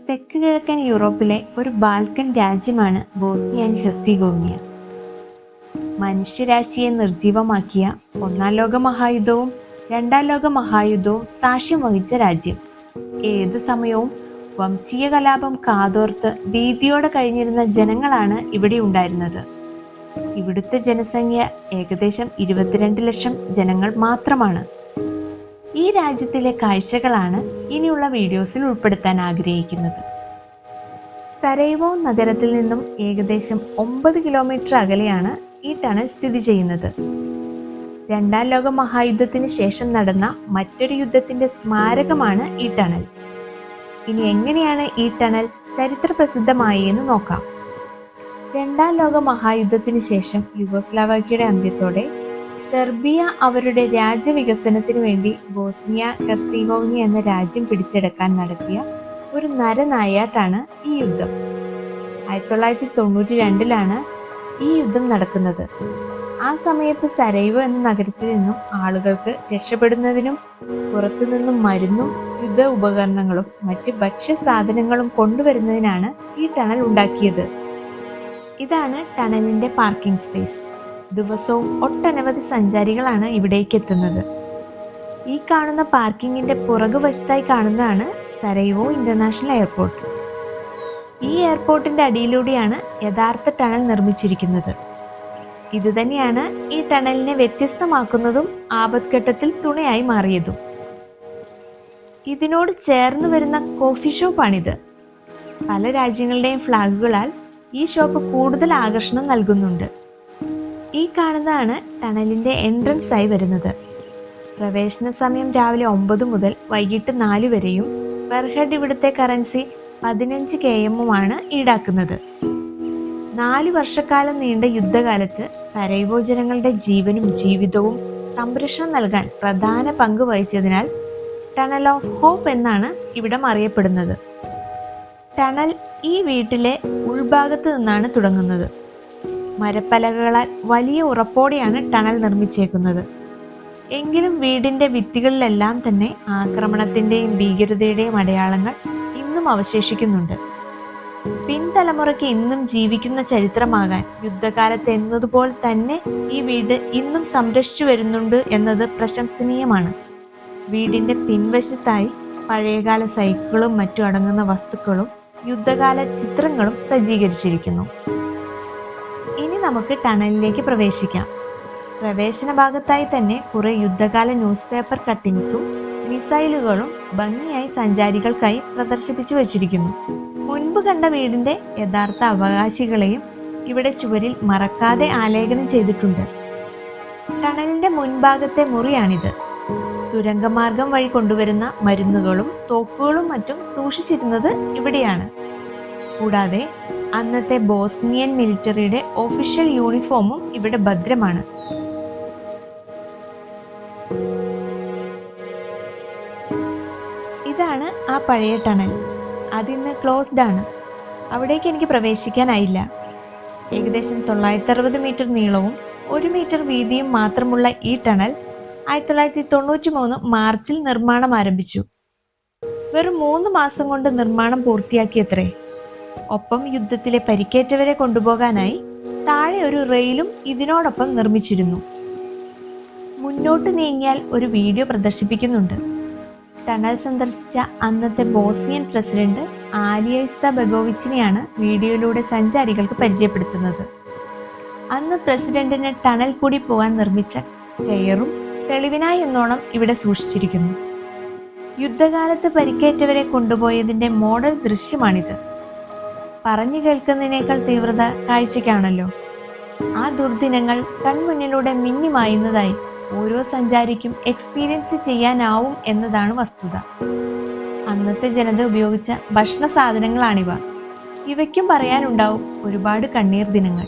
തെക്ക് കിഴക്കൻ യൂറോപ്പിലെ ഒരു ബാൽക്കൻ രാജ്യമാണ് ബോസ്നിയ ആൻഡ് ഹെർസിഗോവിന. മനുഷ്യരാശിയെ നിർജീവമാക്കിയ ഒന്നാം ലോക മഹായുദ്ധവും രണ്ടാം ലോക മഹായുദ്ധവും സാക്ഷ്യം വഹിച്ച രാജ്യം. ഏത് സമയവും വംശീയ കലാപം കാതോർത്ത് ഭീതിയോടെ കഴിഞ്ഞിരുന്ന ജനങ്ങളാണ് ഇവിടെ ഉണ്ടായിരുന്നത്. ഇവിടുത്തെ ജനസംഖ്യ ഏകദേശം 22 ലക്ഷം ജനങ്ങൾ മാത്രമാണ്. ഈ രാജ്യത്തിലെ കാഴ്ചകളാണ് ഇനിയുള്ള വീഡിയോസിൽ ഉൾപ്പെടുത്താൻ ആഗ്രഹിക്കുന്നത്. സരൈവോ നഗരത്തിൽ നിന്നും ഏകദേശം 9 കിലോമീറ്റർ അകലെയാണ് ഈ ടണൽ സ്ഥിതി ചെയ്യുന്നത്. രണ്ടാം ലോക മഹായുദ്ധത്തിന് ശേഷം നടന്ന മറ്റൊരു യുദ്ധത്തിന്റെ സ്മാരകമാണ് ഈ ടണൽ. ഇനി എങ്ങനെയാണ് ഈ ടണൽ ചരിത്ര പ്രസിദ്ധമായി എന്ന് നോക്കാം. രണ്ടാം ലോക മഹായുദ്ധത്തിന് ശേഷം യുഗോസ്ലാവാക്യയുടെ അന്ത്യത്തോടെ സെർബിയ അവരുടെ രാജ്യവികസനത്തിനു വേണ്ടി ബോസ്നിയ ഹെർസിഗോവിന എന്ന രാജ്യം പിടിച്ചെടുക്കാൻ നടത്തിയ ഒരു നരനായാട്ടാണ് ഈ യുദ്ധം. 1992 ഈ യുദ്ധം നടക്കുന്നത്. ആ സമയത്ത് സരൈവോ എന്ന നഗരത്തിൽ നിന്നും ആളുകൾക്ക് രക്ഷപ്പെടുന്നതിനും പുറത്തുനിന്നും മരുന്നും യുദ്ധ ഉപകരണങ്ങളും മറ്റ് ഭക്ഷ്യ സാധനങ്ങളും കൊണ്ടുവരുന്നതിനാണ് ഈ ടണൽ ഉണ്ടാക്കിയത്. ഇതാണ് ടണലിന്റെ പാർക്കിംഗ് സ്പേസ്. ദിവസവും ഒട്ടനവധി സഞ്ചാരികളാണ് ഇവിടേക്ക് എത്തുന്നത്. ഈ കാണുന്ന പാർക്കിങ്ങിന്റെ പുറകുവശത്തായി കാണുന്നതാണ് സരൈവോ ഇന്റർനാഷണൽ എയർപോർട്ട്. ഈ എയർപോർട്ടിന്റെ അടിയിലൂടെയാണ് യഥാർത്ഥ ടണൽ നിർമ്മിച്ചിരിക്കുന്നത്. ഇതുതന്നെയാണ് ഈ ടണലിനെ വ്യത്യസ്തമാക്കുന്നതും ആപത്ഘട്ടത്തിൽ തുണയായി മാറിയതും. ഇതിനോട് ചേർന്ന് വരുന്ന കോഫി ഷോപ്പാണിത്. പല രാജ്യങ്ങളുടെയും ഫ്ലാഗുകളാൽ ഈ ഷോപ്പ് കൂടുതൽ ആകർഷണം നൽകുന്നുണ്ട്. ഈ കാണുന്നതാണ് ടണലിന്റെ എൻട്രൻസ് ആയി വരുന്നത്. പ്രവേശന സമയം രാവിലെ 9 മുതൽ വൈകിട്ട് 4 വരെയും പെർ ഹെഡ് ഇവിടുത്തെ കറൻസി 15 KM ഈടാക്കുന്നത്. 4 വർഷക്കാലം നീണ്ട യുദ്ധകാലത്ത് സരൈവോ ജനങ്ങളുടെ ജീവനും ജീവിതവും സംരക്ഷണം നൽകാൻ പ്രധാന പങ്ക് വഹിച്ചതിനാൽ ടണൽ ഓഫ് ഹോപ്പ് എന്നാണ് ഇവിടം അറിയപ്പെടുന്നത്. ടണൽ ഈ വീട്ടിലെ ഉൾഭാഗത്ത് നിന്നാണ് തുടങ്ങുന്നത്. മരപ്പലകകളാൽ വലിയ ഉറപ്പോടെയാണ് ടണൽ നിർമ്മിച്ചേക്കുന്നത്. എങ്കിലും വീടിന്റെ ഭിത്തികളിലെല്ലാം തന്നെ ആക്രമണത്തിന്റെയും ഭീകരതയുടെയും അടയാളങ്ങൾ ഇന്നും അവശേഷിക്കുന്നുണ്ട്. പിൻതലമുറയ്ക്ക് ഇന്നും ജീവിക്കുന്ന ചരിത്രമാകാൻ യുദ്ധകാലത്ത് എന്നതുപോലെ തന്നെ ഈ വീട് ഇന്നും സംരക്ഷിച്ചു വരുന്നുണ്ട് എന്നത് പ്രശംസനീയമാണ്. വീടിന്റെ പിൻവശത്തായി പഴയകാല സൈക്കിളും മറ്റും അടങ്ങുന്ന വസ്തുക്കളും യുദ്ധകാല ചിത്രങ്ങളും സജ്ജീകരിച്ചിരിക്കുന്നു. ഇനി നമുക്ക് ടണലിലേക്ക് പ്രവേശിക്കാം. പ്രവേശന ഭാഗത്തായി തന്നെ കുറെ യുദ്ധകാല ന്യൂസ് പേപ്പർ കട്ടിങ്സും മിസൈലുകളും ഭംഗിയായി സഞ്ചാരികൾക്കായി പ്രദർശിപ്പിച്ചു വച്ചിരിക്കുന്നു. മുൻപ് കണ്ട വീടിന്റെ യഥാർത്ഥ അവകാശികളെയും ഇവിടെ ചുവരിൽ മറക്കാതെ ആലേഖനം ചെയ്തിട്ടുണ്ട്. ടണലിന്റെ മുൻഭാഗത്തെ മുറിയാണിത്. തുരങ്കമാർഗം വഴി കൊണ്ടുവരുന്ന മരുന്നുകളും തോക്കുകളും മറ്റും സൂക്ഷിച്ചിരുന്നത് ഇവിടെയാണ്. കൂടാതെ അന്നത്തെ ബോസ്നിയൻ മിലിറ്ററിയുടെ ഒഫീഷ്യൽ യൂണിഫോമും ഇവിടെ ഭദ്രമാണ്. ഇതാണ് ആ പഴയ ടണൽ. അതിന്ന് ക്ലോസ്ഡ് ആണ്. അവിടേക്ക് എനിക്ക് പ്രവേശിക്കാനായില്ല. ഏകദേശം 960 മീറ്റർ നീളവും 1 മീറ്റർ വീതിയും മാത്രമുള്ള ഈ ടണൽ 1993 മാർച്ചിൽ നിർമ്മാണം ആരംഭിച്ചു. വെറും 3 മാസം കൊണ്ട് നിർമ്മാണം പൂർത്തിയാക്കിയത്രേ. ഒപ്പം യുദ്ധത്തിലെ പരിക്കേറ്റവരെ കൊണ്ടുപോകാനായി താഴെ ഒരു റെയിലും ഇതിനോടൊപ്പം നിർമ്മിച്ചിരുന്നു. മുന്നോട്ട് നീങ്ങിയാൽ ഒരു വീഡിയോ പ്രദർശിപ്പിക്കുന്നുണ്ട്. ടണൽ സന്ദർശിച്ച അന്നത്തെ ബോസ്നിയൻ പ്രസിഡന്റ് ആലിയ ഇസ്താബെഗോവിച്ചിനെയാണ് വീഡിയോയിലൂടെ സഞ്ചാരികൾക്ക് പരിചയപ്പെടുത്തുന്നത്. അന്ന് പ്രസിഡന്റിന് ടണൽ കൂടി പോകാൻ നിർമ്മിച്ച ചെയറും തെളിവിനായി എന്നോണം ഇവിടെ സൂക്ഷിച്ചിരിക്കുന്നു. യുദ്ധകാലത്ത് പരിക്കേറ്റവരെ കൊണ്ടുപോയതിന്റെ മോഡൽ ദൃശ്യമാണിത്. പറഞ്ഞു കേൾക്കുന്നതിനേക്കാൾ തീവ്രത കാഴ്ചയ്ക്കാണല്ലോ. ആ ദുർദിനങ്ങൾ കൺമുന്നിലൂടെ മിന്നിമായുന്നതായി ഓരോ സഞ്ചാരിക്കും എക്സ്പീരിയൻസ് ചെയ്യാനാവും എന്നതാണ് വസ്തുത. അന്നത്തെ ജനത ഉപയോഗിച്ച ഭക്ഷണ സാധനങ്ങളാണിവ. ഇവയ്ക്കും പറയാനുണ്ടാവും ഒരുപാട് കണ്ണീർ ദിനങ്ങൾ.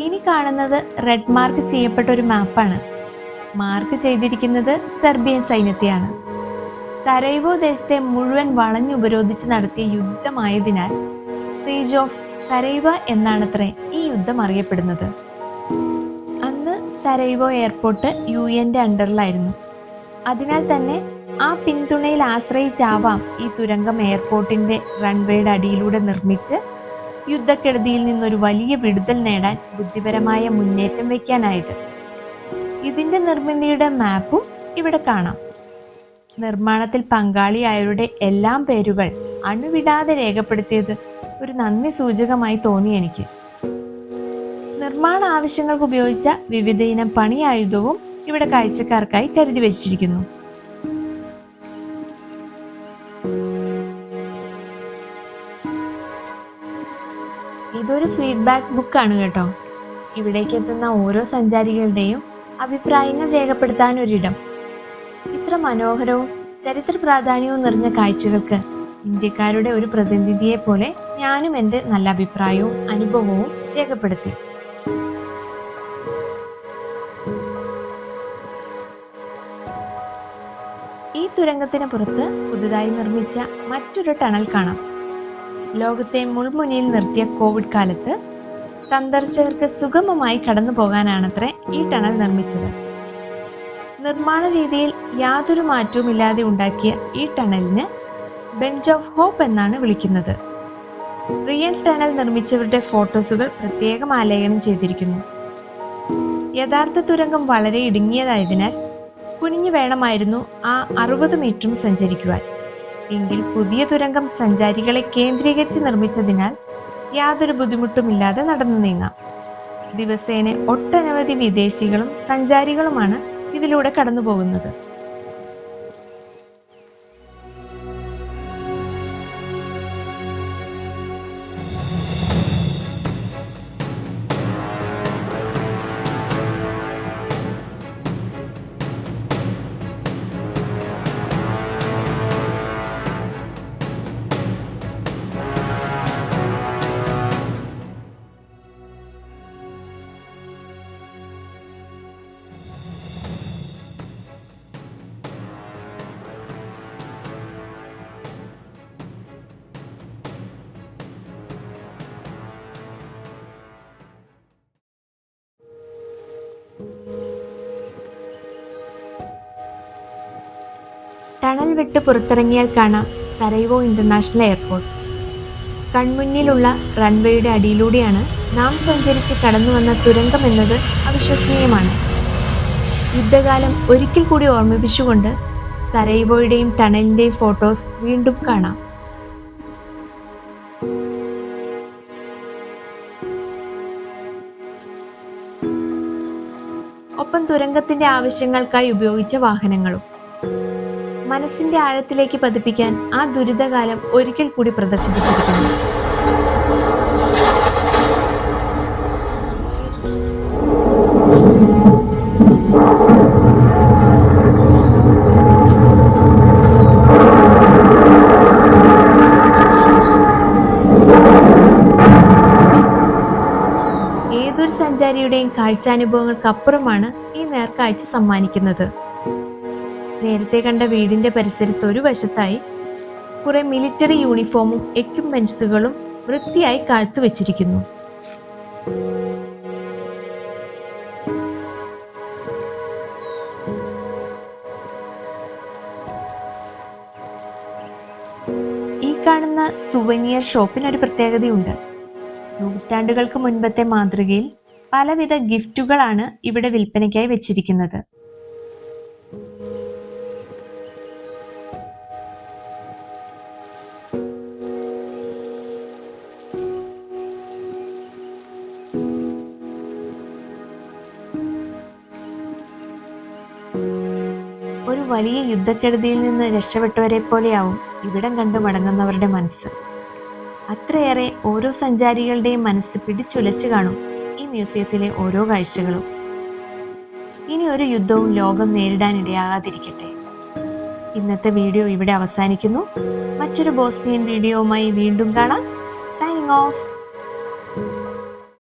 ഇനി കാണുന്നത് റെഡ് മാർക്ക് ചെയ്യപ്പെട്ട ഒരു മാപ്പാണ്. മാർക്ക് ചെയ്തിരിക്കുന്നത് സെർബിയൻ സൈന്യത്തെയാണ്. സരൈവോ ദേശത്തെ മുഴുവൻ വളഞ്ഞുപരോധിച്ച് നടത്തിയ യുദ്ധമായതിനാൽ സീജ് ഓഫ് സരൈവ എന്നാണത്രേ ഈ യുദ്ധം അറിയപ്പെടുന്നത്. അന്ന് സരൈവോ എയർപോർട്ട് UN അണ്ടറിലായിരുന്നു. അതിനാൽ തന്നെ ആ പിന്തുണയിൽ ആശ്രയിച്ചാവാം ഈ തുരങ്കം എയർപോർട്ടിന്റെ റൺവേയുടെ അടിയിലൂടെ നിർമ്മിച്ച് യുദ്ധക്കെടുതിയിൽ നിന്നൊരു വലിയ വിടുതൽ നേടാൻ ബുദ്ധിപരമായ മുന്നേറ്റം വയ്ക്കാനായത്. ഇതിന്റെ നിർമ്മിതിയുടെ മാപ്പും ഇവിടെ കാണാം. നിർമ്മാണത്തിൽ പങ്കാളിയായവരുടെ എല്ലാം പേരുകൾ അണുവിടാതെ രേഖപ്പെടുത്തിയത് ഒരു നന്ദി സൂചകമായി തോന്നി എനിക്ക്. നിർമ്മാണ ആവശ്യങ്ങൾക്ക് ഉപയോഗിച്ച വിവിധ ഇനം പണിയായുധവും ഇവിടെ കാഴ്ചക്കാർക്കായി കരുതി വെച്ചിരിക്കുന്നു. ഇതൊരു ഫീഡ്ബാക്ക് ബുക്കാണ് കേട്ടോ. ഇവിടേക്ക് എത്തുന്ന ഓരോ സഞ്ചാരികളുടെയും അഭിപ്രായങ്ങൾ രേഖപ്പെടുത്താൻ ഒരിടം. ഇത്ര മനോഹരവും ചരിത്ര പ്രാധാന്യവും നിറഞ്ഞ കാഴ്ചകൾക്ക് ഇന്ത്യക്കാരുടെ ഒരു പ്രതിനിധിയെ പോലെ ഞാനും എൻ്റെ നല്ല അഭിപ്രായവും അനുഭവവും രേഖപ്പെടുത്തി. ഈ തുരങ്കത്തിന് പുറത്ത് പുതുതായി നിർമ്മിച്ച മറ്റൊരു ടണൽ കാണാം. ലോകത്തെ മുൾമുനയിൽ നിർത്തിയ കോവിഡ് കാലത്ത് സന്ദർശകർക്ക് സുഗമമായി കടന്നു പോകാനാണത്രേ ഈ ടണൽ നിർമ്മിച്ചത്. നിർമ്മാണ രീതിയിൽ യാതൊരു മാറ്റവുമില്ലാതെ ഉണ്ടാക്കിയ ഈ ടണലിന് ബെഞ്ച് ഓഫ് ഹോപ്പ് എന്നാണ് വിളിക്കുന്നത്. റിയൽ ടണൽ നിർമ്മിച്ചവരുടെ ഫോട്ടോസുകൾ പ്രത്യേകം ആലേഖനം ചെയ്തിരിക്കുന്നു. യഥാർത്ഥ തുരങ്കം വളരെ ഇടുങ്ങിയതായതിനാൽ കുനിഞ്ഞു വേണമായിരുന്നു ആ 60 മീറ്ററും സഞ്ചരിക്കുവാൻ. എങ്കിൽ പുതിയ തുരങ്കം സഞ്ചാരികളെ കേന്ദ്രീകരിച്ച് നിർമ്മിച്ചതിനാൽ യാതൊരു ബുദ്ധിമുട്ടുമില്ലാതെ നടന്നു നീങ്ങാം. ദിവസേന ഒട്ടനവധി വിദേശികളും സഞ്ചാരികളുമാണ് ഇതിലൂടെ കടന്നു പോകുന്നത്. ടണൽ വിട്ട് പുറത്തിറങ്ങിയാൽ കാണാം സരൈവോ ഇന്റർനാഷണൽ എയർപോർട്ട്. കൺമുന്നിലുള്ള റൺവേയുടെ അടിയിലൂടെയാണ് നാം സഞ്ചരിച്ച് കടന്നു വന്ന തുരങ്കം എന്നത് അവിശ്വസനീയമാണ്. യുദ്ധകാലം ഒരിക്കൽ കൂടി ഓർമ്മിപ്പിച്ചുകൊണ്ട് സരൈവോയുടെയും ടണലിന്റെയും ഫോട്ടോസ് വീണ്ടും കാണാം. ഒപ്പം തുരങ്കത്തിന്റെ ആവശ്യങ്ങൾക്കായി ഉപയോഗിച്ച വാഹനങ്ങളും. മനസ്സിന്റെ ആഴത്തിലേക്ക് പതിപ്പിക്കാൻ ആ ദുരിതകാലം ഒരിക്കൽ കൂടി പ്രദർശിപ്പിച്ചിരിക്കുന്നു. ഏതൊരു സഞ്ചാരിയുടെയും കാഴ്ചാനുഭവങ്ങൾക്കപ്പുറമാണ് ഈ നേർക്കാഴ്ച സമ്മാനിക്കുന്നത്. നേരത്തെ കണ്ട വീടിന്റെ പരിസരത്ത് ഒരു വശത്തായി കുറെ മിലിറ്ററി യൂണിഫോമും എക്യുപ്മെന്റ്സുകളും വൃത്തിയായി കാത്തുവച്ചിരിക്കുന്നു. ഈ കാണുന്ന സുവനിയർ ഷോപ്പിനൊരു പ്രത്യേകതയുണ്ട്. നൂറ്റാണ്ടുകൾക്ക് മുൻപത്തെ മാതൃകയിൽ പലവിധ ഗിഫ്റ്റുകളാണ് ഇവിടെ വിൽപ്പനയ്ക്കായി വെച്ചിരിക്കുന്നത്. ഒരു വലിയ യുദ്ധക്കെടുതിയിൽ നിന്ന് രക്ഷപ്പെട്ടവരെ പോലെയാവും ഇവിടം കണ്ടു മടങ്ങുന്നവരുടെ മനസ്സ്. അത്രയേറെ ഓരോ സഞ്ചാരികളുടെയും മനസ്സ് പിടിച്ചുലച്ചു കാണും ഈ മ്യൂസിയത്തിലെ ഓരോ കാഴ്ചകളും. ഇനി ഒരു യുദ്ധവും ലോകം നേരിടാനിടയാകാതിരിക്കട്ടെ. ഇന്നത്തെ വീഡിയോ ഇവിടെ അവസാനിക്കുന്നു. മറ്റൊരു ബോസ്നിയൻ വീഡിയോവുമായി വീണ്ടും കാണാം. Signing off.